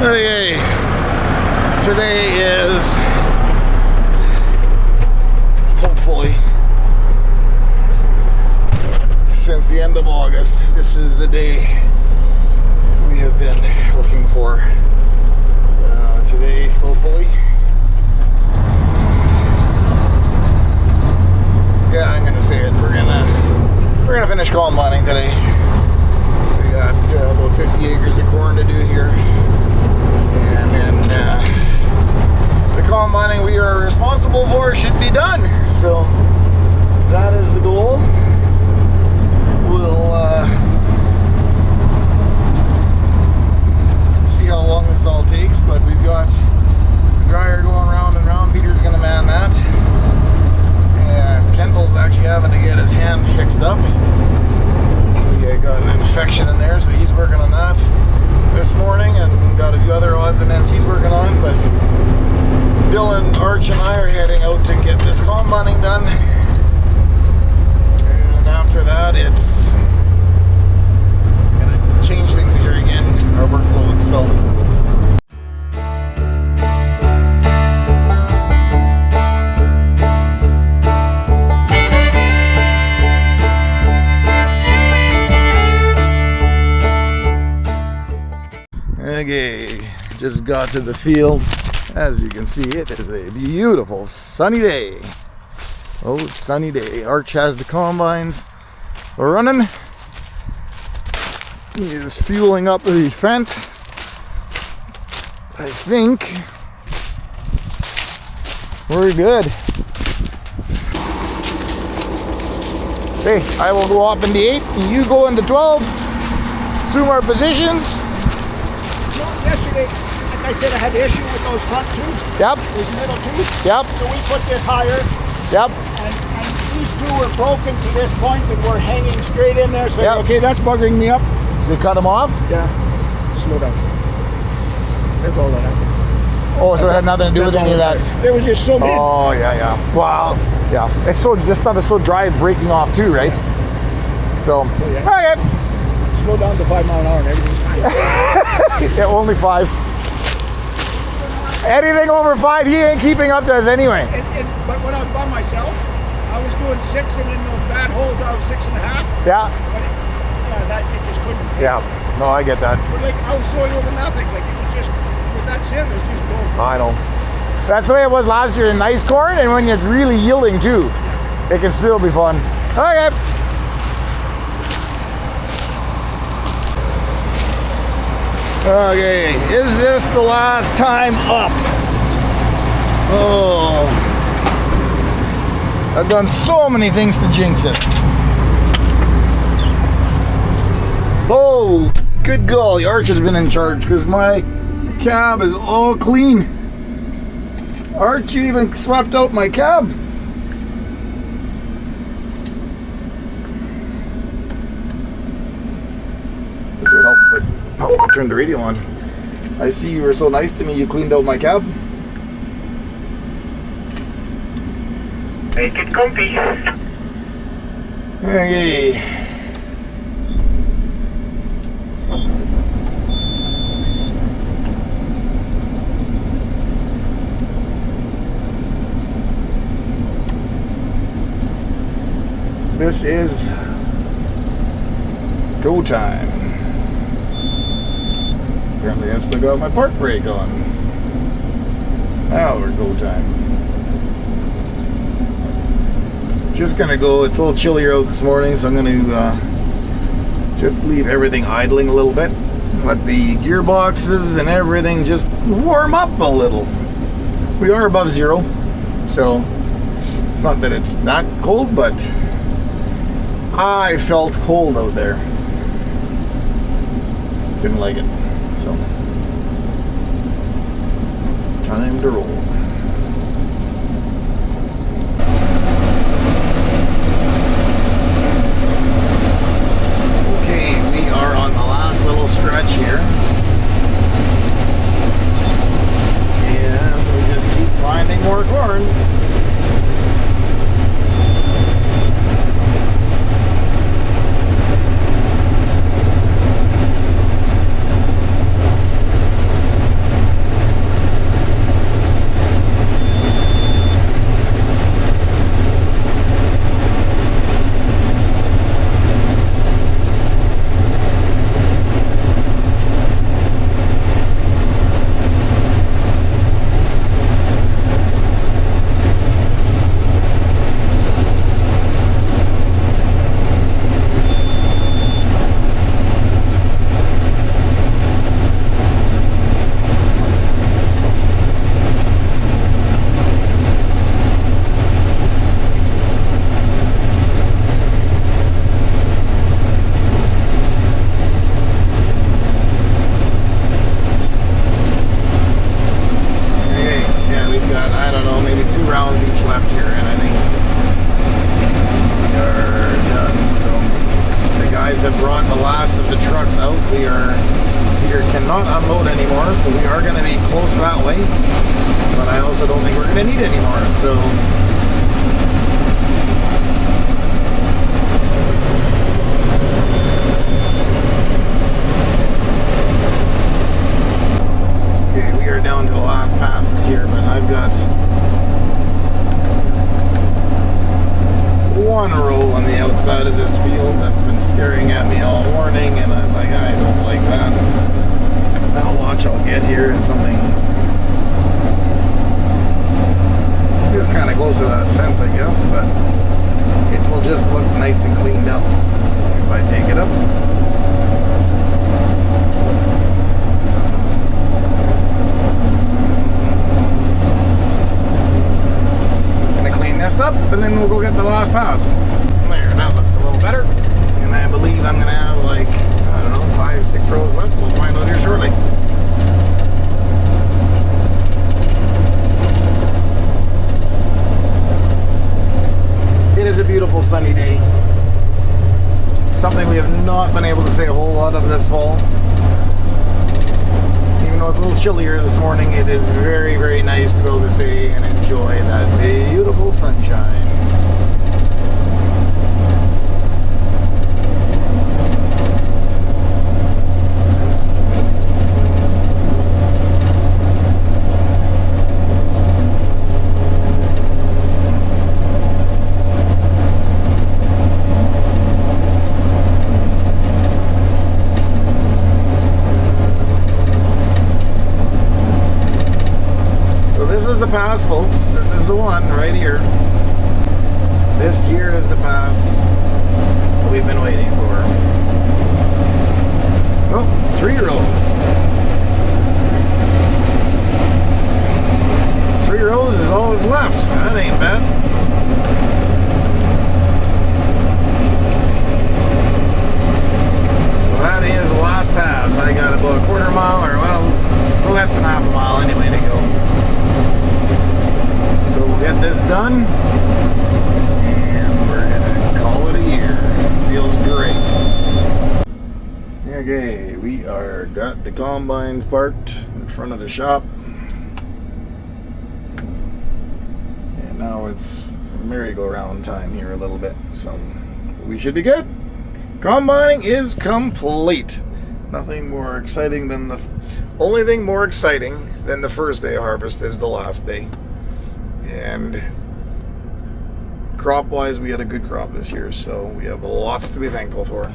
Okay, today is hopefully since the end of August, this is the day we have been looking for. Today, hopefully. Yeah, I'm gonna say it. We're gonna finish combining today. We got about 50 acres of corn to do here, and then the combining we are responsible for should be done. So that is the goal. We'll see how long this all takes, but we've got the dryer going round and round. Peter's gonna man that. And Kendall's actually having to get his hand fixed up. He got an infection in there, so he's working on that this morning, and got a few other odds and ends he's working on. But Dylan, Arch, and I are heading out to get this combining done. And after that, it's gonna change things here again, our workload. So. Okay, just got to the field. As you can see, it is a beautiful sunny day. Oh, sunny day. Arch has the combines running. He is fueling up the Fendt. I think we're good. Okay, I will go up into 8 and you go into 12. Assume our positions. Yesterday, like I said, I had an issue with those front tubes. Yep. Those middle tubes. Yep. So we put this higher. Yep. And these two were broken to this point and were hanging straight in there. So Yep. okay, that's buggering me up. So you cut them off? Yeah. Slow down. That's all that happened. Oh, so it had nothing to do with any of that. There was just so many. Oh, yeah. Wow. Yeah. It's so, this stuff is so dry, it's breaking off too, right? So, yeah. okay. Slow down to 5 miles an hour and everything's fine. Yeah, only 5. Anything over 5, he ain't keeping up to us anyway. But when I was by myself, I was doing 6, and in those bad holes, I was 6.5. Yeah. But it just couldn't. Yeah. No, I get that. But like I was throwing over nothing. Like it was just with that sim, it's just gold. I know. That's the way it was last year in nice corn, and when it's really yielding too, it can still be fun. Okay. Okay, is this the last time up? Oh, I've done so many things to jinx it. Oh, good golly, Arch has been in charge because my cab is all clean. Arch, you even swept out my cab. This would help, but I'll turn the radio on. I see you were so nice to me, you cleaned out my cab. Make it comfy. Okay. This is go time. Apparently I've still got my park brake on. Now we're go time. Just gonna go, it's a little chillier out this morning, so I'm gonna just leave everything idling a little bit. Let the gearboxes and everything just warm up a little. We are above 0, so it's not that it's not cold, but I felt cold out there. Didn't like it. So, time to roll. Okay, we are on the last little stretch here. And we just keep finding more corn. the trucks out. We cannot unload anymore, so we are going to be close that way. But I also don't think we're going to need any more. So okay, we are down to the last passes here, but I've got one row on the outside of this field that's been staring at me all morning, and I'm like, I don't like that. Now watch, I'll get here and something is kind of close to that fence, I guess, but it will just look nice and cleaned up if I take it up. This up, and then we'll go get the last pass. There, that looks a little better. And I believe I'm gonna have like, I don't know, 5-6 rows left. We'll find out here shortly. It is a beautiful sunny day. Something we have not been able to say a whole lot of this fall. Even though it's a little chillier this morning, it is very, very nice to be able to say and enjoy that beautiful sunshine. Pass, folks. This is the one right here. This here is the pass we've been waiting for. Oh, 3 rows. 3 rows is all that's left. That ain't bad. Well, that is the last pass. I got about a quarter mile, or well, less than half a mile anyway to go. So we'll get this done, and we're gonna call it a year. Feels great. Okay, we are got the combines parked in front of the shop, and now it's merry-go-round time here a little bit, so we should be good. Combining is complete. Nothing more exciting than the only thing more exciting than the first day of harvest is the last day. And crop wise, we had a good crop this year, so we have lots to be thankful for.